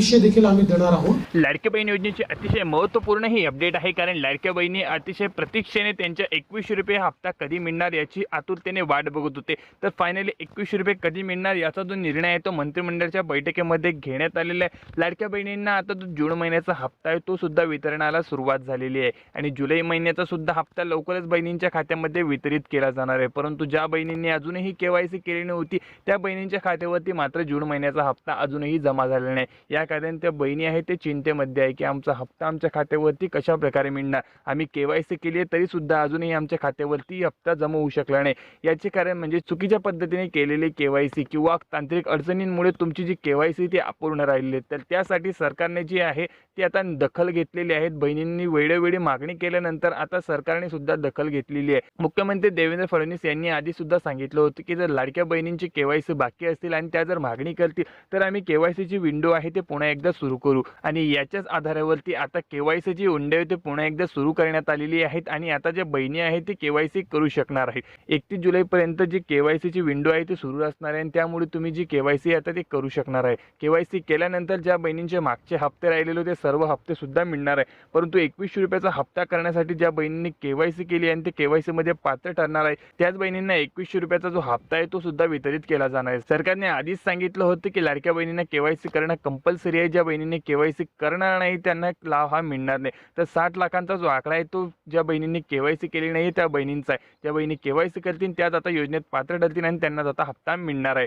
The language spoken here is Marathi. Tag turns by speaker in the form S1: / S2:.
S1: विषय देखील आम्ही देणार आहोत।
S2: लाडक्या बहीण योजनेची अतिशय महत्त्वपूर्ण ही अपडेट आहे, कारण लाडक्या बहिणी अतिशय प्रतीक्षेने त्यांच्या 2100 रुपये हप्ता कधी मिळणार याची आतुरतेने वाट बघत होते। तर फायनली 2100 रुपये कधी मिळणार याचा जो निर्णय आहे तो मंत्रिमंडळाच्या बैठकीमध्ये घेण्यात आलेला आहे। लाडक्या बहिणींना आता जो जून महिन्याचा हप्ता आहे तो सुद्धा वितरणाला सुरुवात झालेली आहे आणि जुलै महिन्याचा सुद्धा हप्ता लवकरच बहिणींच्या खात्यामध्ये वितरित केला जाणार आहे। परंतु ज्या बहिणींनी अजूनही केवायसी केली नव्हती त्या बहिणींच्या खात्यावरती मात्र जून महिन्याचा हप्ता अजूनही जमा झालेला नाही। या कारण त्या बहिणी आहेत ते चिंतेमध्ये आहे की आमचा हप्ता आमच्या खात्यावरती कशा प्रकारे मिळणार, आम्ही केवायसी केली आहे तरी सुद्धा अजूनही आमच्या खात्यावरती हप्ता जमा होऊ शकला नाही। याचे कारण म्हणजे चुकीच्या पद्धतीने केलेली केवायसी किंवा तांत्रिक अडचणींमुळे तुमची जी केवायसी ती अपूर्ण राहिली आहे। तर त्यासाठी सरकारने जी आहे ती आता दखल घेतलेली आहे। बहिणींनी वेळोवेळी मागणी केल्यानंतर आता सरकारने सुद्धा दखल घेतलेली आहे। मुख्यमंत्री देवेंद्र फडणवीस यांनी आधी सुद्धा सांगितलं होतं की जर लाडक्या बहिणींची केवायसी बाकी असतील आणि त्या जर मागणी करतील तर आम्ही केवायसीची विंडो आहे ते पुन्हा एकदा सुरू करू आणि याच्याच आधारावरती आता केवायसीची विंडो आहे ते पुन्हा एकदा सुरू करण्यात आलेली आहेत आणि आता ज्या बहिणी आहेत ते केवायसी करू शकणार आहेत। 31 जुलैपर्यंत जी केवायसीची विंडो आहे ती सुरू असणार आहे आणि त्यामुळे तुम्ही जी केवायसी आता ते करू शकणार आहे। केवायसी केल्यानंतर ज्या बहिणींचे मागचे हप्ते राहिलेले होते सर्व हप्ते सुद्धा मिळणार आहे। परंतु 2100 रुपयाचा हप्ता करण्यासाठी ज्या बहिणींनी केवायसी केली आणि ते केवायसी मध्ये पात्र ठरणार आहे त्याच बहिणींना 2100 रुपयाचा जो हप्ता आहे तो सुद्धा वितरित केला जाणार आहे। सरकारने आधीच सांगितलं होतं की लाडक्या बहिणींना केवायसी करणं कंपल्सरी आहे। ज्या बहिणींनी केवायसी करणार नाही त्यांना लाभ हा मिळणार नाही। तर 60 लाखांचा जो आकडा आहे तो ज्या बहिणींनी केवायसी केली नाही त्या बहिणींचा आहे। ज्या बहिणी केवायसी करतील त्याच आता योजनेत पात्र ठरतील आणि त्यांना आता हप्ता मिळणार आहे।